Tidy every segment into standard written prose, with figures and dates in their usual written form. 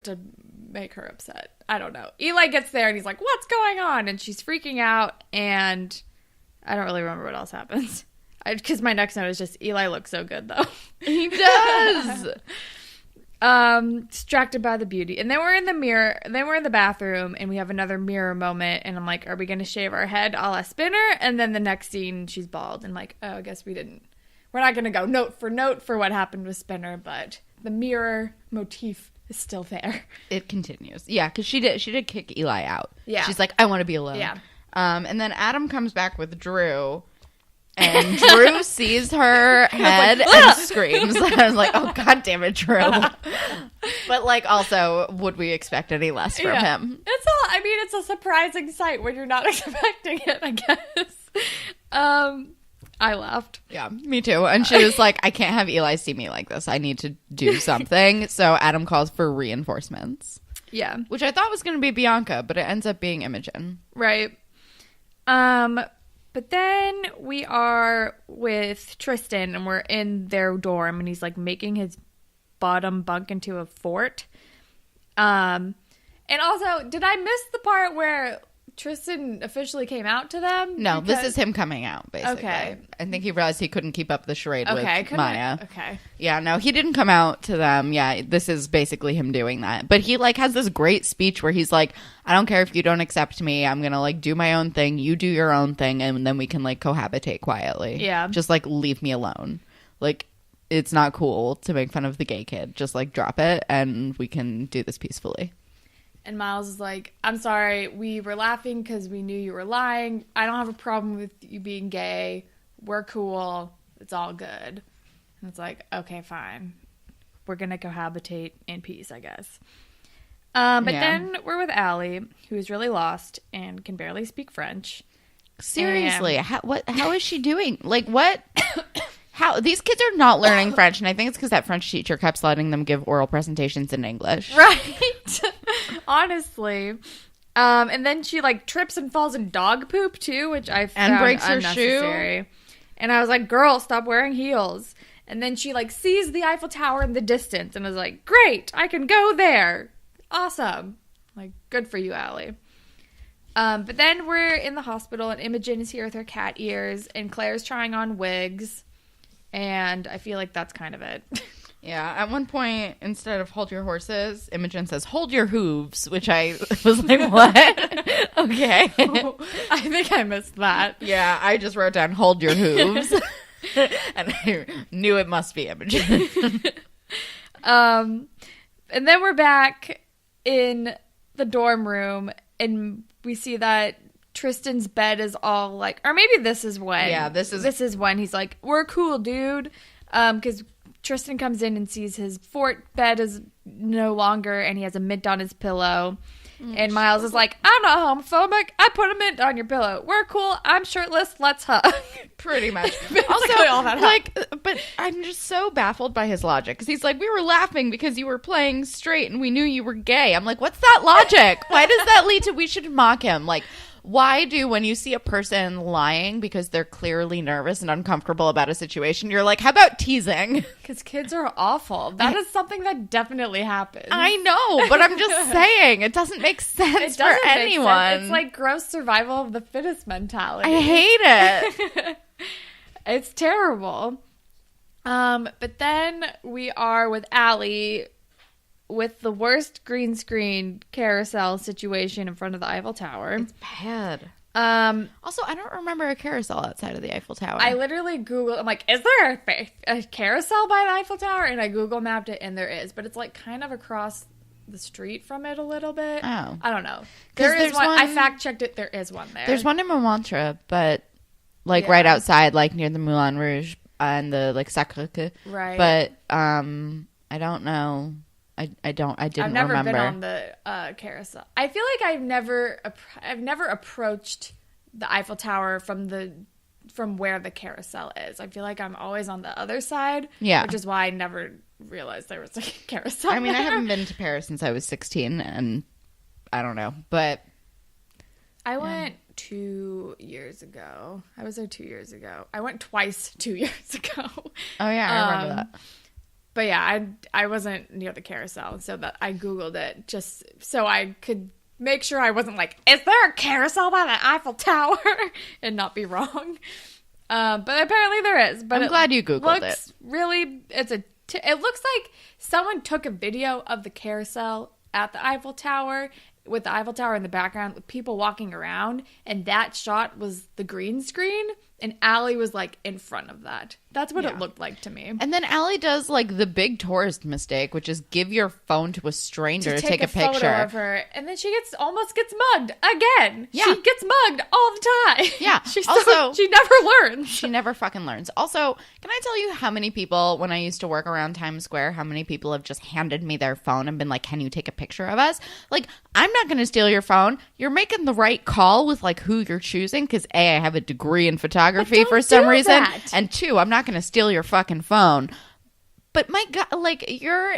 to make her upset. I don't know. Eli gets there and he's like, what's going on? And she's freaking out, and I don't really remember what else happens. Because my next note is just, Eli looks so good, though. He does. Distracted by the beauty. And then we're in the mirror. Then we're in the bathroom, and we have another mirror moment. And I'm like, are we going to shave our head a la Spinner? And then the next scene, she's bald. And like, oh, I guess we didn't. We're not going to go note for what happened with Spinner, but the mirror motif is still there. It continues. Yeah, because she did kick Eli out. Yeah. She's like, I want to be alone. Yeah. And then Adam comes back with Drew. And Drew sees her head and screams. I was like, oh, God damn it, Drew. But, like, also, would we expect any less from him? It's a surprising sight when you're not expecting it, I guess. I laughed. Yeah, me too. And she was like, I can't have Eli see me like this. I need to do something. So Adam calls for reinforcements. Yeah. Which I thought was going to be Bianca, but it ends up being Imogen. Right. But then we are with Tristan, and we're in their dorm, and he's like making his bottom bunk into a fort. And also, did I miss the part where Tristan officially came out to them? No, this is him coming out, basically. Okay. I think he realized he couldn't keep up the charade with Maya. Okay. Yeah, no, he didn't come out to them. Yeah, this is basically him doing that. But he, like, has this great speech where he's like, I don't care if you don't accept me. I'm going to, like, do my own thing. You do your own thing. And then we can, like, cohabitate quietly. Yeah. Just, like, leave me alone. Like, it's not cool to make fun of the gay kid. Just, like, drop it and we can do this peacefully. And Miles is like, I'm sorry, we were laughing because we knew you were lying. I don't have a problem with you being gay. We're cool. It's all good. And it's like, okay, fine. We're going to cohabitate in peace, I guess. Then we're with Alli, who's really lost and can barely speak French. Seriously, how is she doing? Like, what? How these kids are not learning French, and I think it's because that French teacher kept letting them give oral presentations in English. Right. Honestly. And then she, like, trips and falls in dog poop, too, which I found and breaks her unnecessary. shoe. And I was like, girl, stop wearing heels. And then she, like, sees the Eiffel Tower in the distance and was like, great, I can go there. Awesome. Like, good for you, Alli. But then we're in the hospital, and Imogen is here with her cat ears, and Claire's trying on wigs. And I feel like that's kind of it. Yeah, at one point, instead of hold your horses, Imogen says, hold your hooves, which I was like, what? Okay. I think I missed that. Yeah, I just wrote down, hold your hooves. And I knew it must be Imogen. And then we're back in the dorm room, and we see that Tristan's bed is all like, or maybe this is when. Yeah, this is when he's like, we're cool, dude. Because Tristan comes in and sees his fort bed is no longer, and he has a mint on his pillow. And Miles is like, I'm not homophobic. I put a mint on your pillow. We're cool. I'm shirtless. Let's hug. Pretty much. Also, all that like, but I'm just so baffled by his logic. Because he's like, we were laughing because you were playing straight and we knew you were gay. I'm like, what's that logic? Why does that lead to we should mock him? Like, why do, when you see a person lying because they're clearly nervous and uncomfortable about a situation, you're like, how about teasing? Because kids are awful. That is something that definitely happens. I know, but I'm just saying, it doesn't make sense for anyone. It's like gross survival of the fittest mentality. I hate it. It's terrible. But then we are with Alli with the worst green screen carousel situation in front of the Eiffel Tower. It's bad. Also, I don't remember a carousel outside of the Eiffel Tower. I literally Googled, I'm like, is there a carousel by the Eiffel Tower? And I Google mapped it, and there is. But it's like kind of across the street from it a little bit. Oh. I don't know. There's one. I fact-checked it. There is one there. There's one in Montmartre, but like right outside, like near the Moulin Rouge and the like Sacré-Cœur. Right. But I don't know. I didn't remember. I've never been on the carousel. I feel like I've never approached the Eiffel Tower from where the carousel is. I feel like I'm always on the other side. Yeah. Which is why I never realized there was a carousel. I mean, there. I haven't been to Paris since I was 16, and I don't know, but I went 2 years ago. I was there 2 years ago. I went twice 2 years ago. Oh yeah, I remember that. But yeah, I wasn't near the carousel, so that I Googled it just so I could make sure I wasn't like, is there a carousel by the Eiffel Tower? And not be wrong. But apparently there is. But I'm glad you Googled it. Really, it looks like someone took a video of the carousel at the Eiffel Tower with the Eiffel Tower in the background with people walking around, and that shot was the green screen, and Alli was like in front of that. That's what it looked like to me. And then Alli does like the big tourist mistake, which is give your phone to a stranger to take a picture photo of her, and then she almost gets mugged again. Yeah. She gets mugged all the time. Yeah. She never learns. She never fucking learns. Also, can I tell you how many people, when I used to work around Times Square, how many people have just handed me their phone and been like, can you take a picture of us? Like, I'm not going to steal your phone. You're making the right call with like who you're choosing, because A, I have a degree in photography for some reason, and 2, I'm not going to steal your fucking phone. But my God, like, you're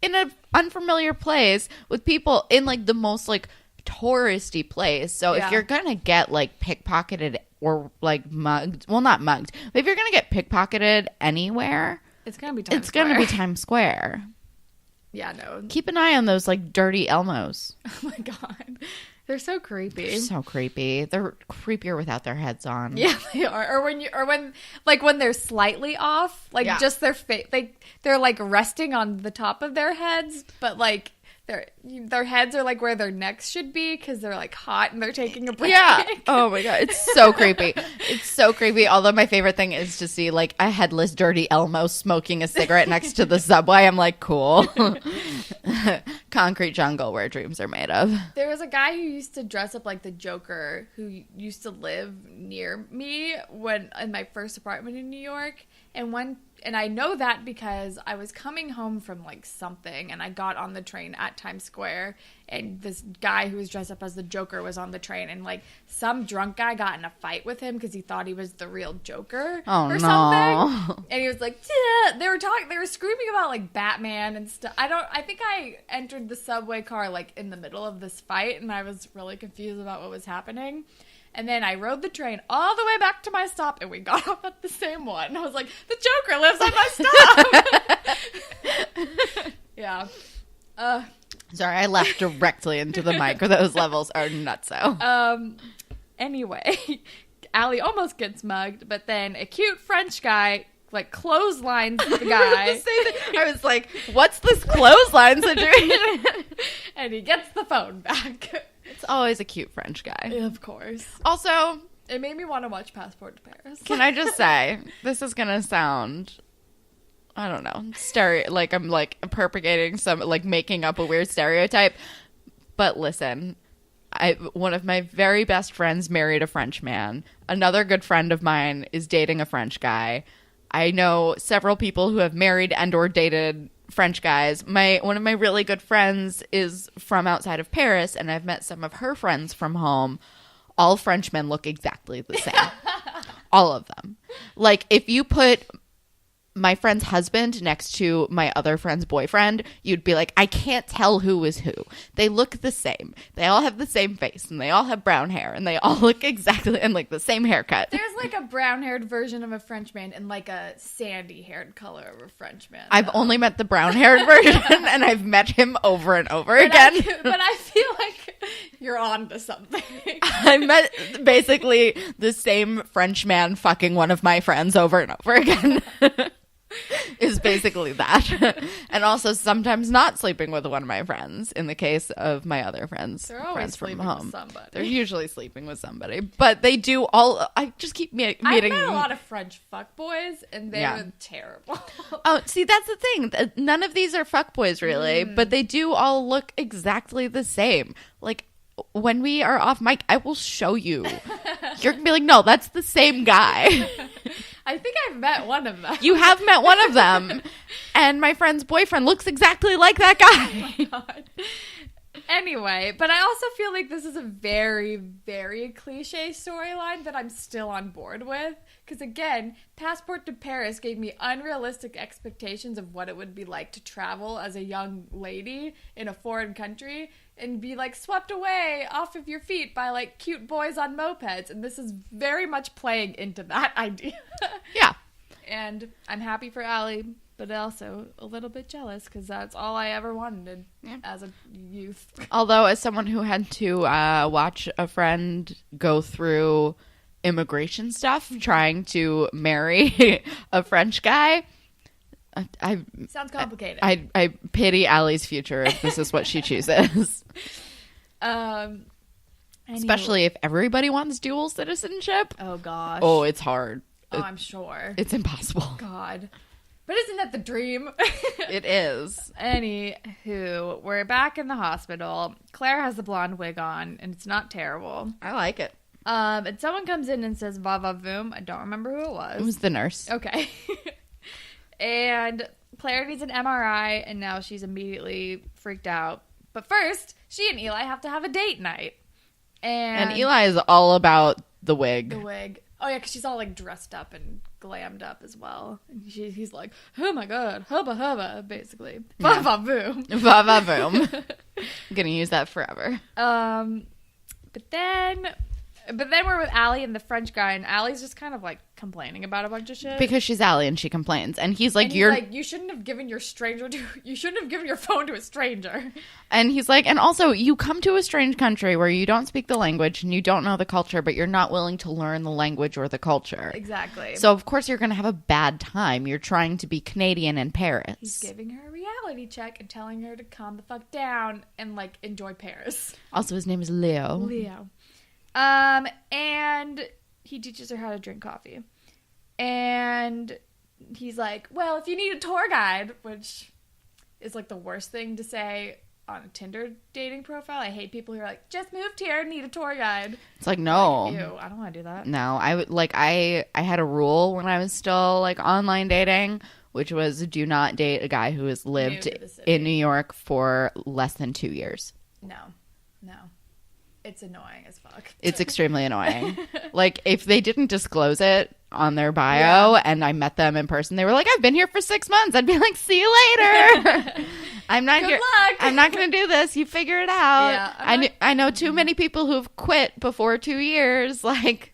in an unfamiliar place with people in like the most like touristy place. So if you're gonna get like pickpocketed or like mugged, well, not mugged, but if you're gonna get pickpocketed anywhere, it's gonna be Times Square. Gonna be Times Square. Yeah, no. Keep an eye on those like dirty Elmos. Oh my God. They're so creepy. They're so creepy. They're creepier without their heads on. Yeah, they are. When they're slightly off, like just their face, they're like resting on the top of their heads, but like their heads are like where their necks should be because they're like hot and they're taking a break. Yeah. Oh my God, it's so creepy. It's so creepy. Although my favorite thing is to see like a headless, dirty Elmo smoking a cigarette next to the subway. I'm like, cool. Concrete jungle where dreams are made of. There was a guy who used to dress up like the Joker who used to live near me in my first apartment in New York. And I know that because I was coming home from like something and I got on the train at Times Square and this guy who was dressed up as the Joker was on the train, and like some drunk guy got in a fight with him because he thought he was the real Joker or something. And he was like, yeah. They were screaming about like Batman and stuff. I think I entered the subway car like in the middle of this fight and I was really confused about what was happening. And then I rode the train all the way back to my stop, and we got off at the same one. And I was like, the Joker lives on my stop! Yeah. Sorry, I laughed directly into the mic where those levels are nutso. Anyway, Alli almost gets mugged, but then a cute French guy like clotheslines the guy. I was like, what's this clothesline situation? And he gets the phone back. It's always a cute French guy. Yeah, of course. Also, it made me want to watch Passport to Paris. Can I just say, this is going to sound, I don't know, like I'm like propagating some, like making up a weird stereotype. But listen, one of my very best friends married a French man. Another good friend of mine is dating a French guy. I know several people who have married and or dated French guys. One of my really good friends is from outside of Paris, and I've met some of her friends from home. All Frenchmen look exactly the same. All of them. Like, if you put my friend's husband next to my other friend's boyfriend, you'd be like, I can't tell who is who. They look the same. They all have the same face, and they all have brown hair, and they all look exactly and like the same haircut. There's like a brown-haired version of a Frenchman and like a sandy-haired color of a Frenchman. I've only met the brown-haired version, and I've met him over and over again. But I feel like you're on to something. I met basically the same French man fucking one of my friends over and over again. Is basically that. And also sometimes not sleeping with one of my friends in the case of my other friends. They're always sleeping from home. With somebody. They're usually sleeping with somebody. But they do all... I just keep meeting... I've met a lot of French fuckboys, and they were terrible. Oh, see, that's the thing. None of these are fuckboys, really. But they do all look exactly the same. Like, when we are off mic, I will show you. You're going to be like, no, that's the same guy. I think I've met one of them. You have met one of them. And my friend's boyfriend looks exactly like that guy. Oh my God. Anyway, but I also feel like this is a very, very cliche storyline that I'm still on board with. Because again, Passport to Paris gave me unrealistic expectations of what it would be like to travel as a young lady in a foreign country and be like swept away off of your feet by like cute boys on mopeds. And this is very much playing into that idea. Yeah. And I'm happy for Alli, but also a little bit jealous because that's all I ever wanted as a youth. Although, as someone who had to watch a friend go through immigration stuff trying to marry a French guy, Sounds complicated. I pity Allie's future if this is what she chooses. Especially if everybody wants dual citizenship. Oh, gosh. Oh, it's hard. I'm sure. It's impossible. God. But isn't that the dream? It is. Anywho, we're back in the hospital. Claire has the blonde wig on, and it's not terrible. I like it. And someone comes in and says, va va voom. I don't remember who it was. It was the nurse. Okay. And Claire needs an MRI, and now she's immediately freaked out. But first, she and Eli have to have a date night. And Eli is all about the wig. The wig. Oh, yeah, because she's all, like, dressed up and glammed up as well. And he's like, oh, my God, hubba hubba, basically. Va va boom. Va va boom. I'm going to use that forever. But then we're with Alli and the French guy, and Allie's just kind of, like, complaining about a bunch of shit. Because she's Alli and she complains. And he's like, you shouldn't have given your phone to a stranger. And he's like, and also, you come to a strange country where you don't speak the language and you don't know the culture, but you're not willing to learn the language or the culture. Exactly. So, of course, you're going to have a bad time. You're trying to be Canadian in Paris. He's giving her a reality check and telling her to calm the fuck down and, like, enjoy Paris. Also, his name is Leo. Leo. And he teaches her how to drink coffee. And he's like, well, if you need a tour guide, which is like the worst thing to say on a Tinder dating profile. I hate people who are like, just moved here, need a tour guide. It's like, no. Like, ew, I don't want to do that. No, I had a rule when I was still like online dating, which was do not date a guy who has lived in New York for less than 2 years. No. It's annoying as fuck. It's extremely annoying. Like, if they didn't disclose it on their bio and I met them in person, they were like, I've been here for 6 months. I'd be like, see you later. I'm not Good luck. I'm not going to do this. You figure it out. Yeah, I know too many people who've quit before 2 years. Like,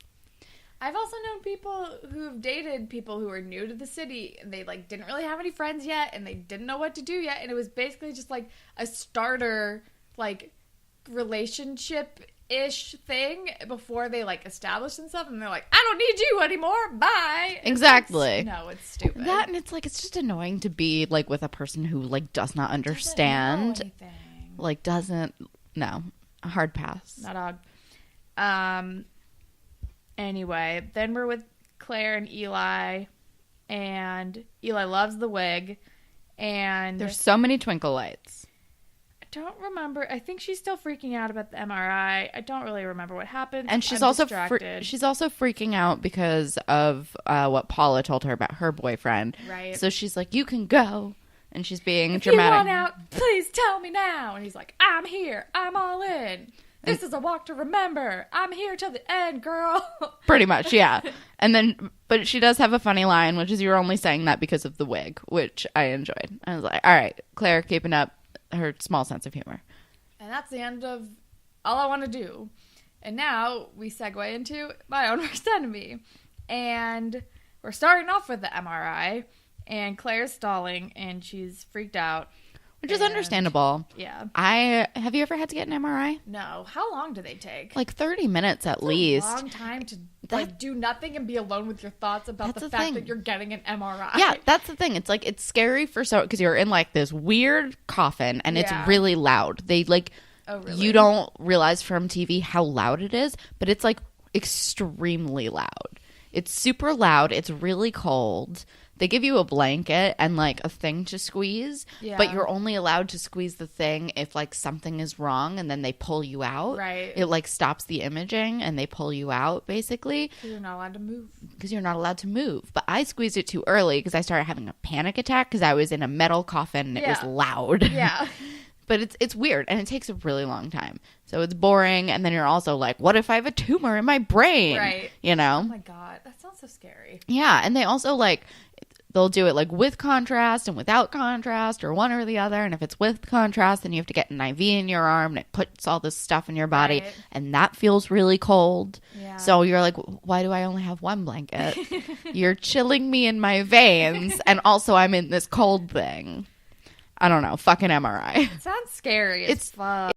I've also known people who've dated people who are new to the city and they like didn't really have any friends yet and they didn't know what to do yet. And it was basically just like a starter, like, relationship-ish thing before they like established themselves, and they're like, I don't need you anymore, bye. Exactly. It's stupid. That, and it's like, it's just annoying to be like with a person who like does not understand, like doesn't no, a hard pass. Not odd. Anyway, then we're with Claire and Eli, and Eli loves the wig, and there's so many twinkle lights. Don't remember. I think she's still freaking out about the MRI. I don't really remember what happened. And she's also freaking out because of what Paula told her about her boyfriend. Right. So she's like, "You can go," and she's being if dramatic. You want out, please tell me now. And he's like, "I'm here. I'm all in. This is a walk to remember. I'm here till the end, girl." Pretty much, yeah. And then, but she does have a funny line, which is, "You're only saying that because of the wig," which I enjoyed. I was like, "All right, Claire, keeping up her small sense of humor." And that's the end of all I want to do. And now we segue into my own worst enemy. And we're starting off with the MRI. And Claire's stalling and she's freaked out. Which is understandable. Yeah. Have you ever had to get an MRI? No. How long do they take? Like 30 minutes at least. A long time to like do nothing and be alone with your thoughts about the fact that you're getting an MRI. Yeah, that's the thing. It's like, it's scary because you're in like this weird coffin and it's really loud. They like, you don't realize from TV how loud it is, but it's like extremely loud. It's super loud. It's really cold. They give you a blanket and like a thing to squeeze, but you're only allowed to squeeze the thing if like something is wrong, and then they pull you out. Right. It like stops the imaging and they pull you out basically. Because you're not allowed to move. Because you're not allowed to move. But I squeezed it too early because I started having a panic attack because I was in a metal coffin and it was loud. Yeah. But it's weird, and it takes a really long time. So it's boring, and then you're also like, what if I have a tumor in my brain? Right. You know? Oh my God. That sounds so scary. Yeah, and they also like, they'll do it like with contrast and without contrast or one or the other. And if it's with contrast, then you have to get an IV in your arm and it puts all this stuff in your body. Right. And that feels really cold. Yeah. So you're like, why do I only have one blanket? You're chilling me in my veins. And also I'm in this cold thing. I don't know. Fucking MRI. It sounds scary as fuck.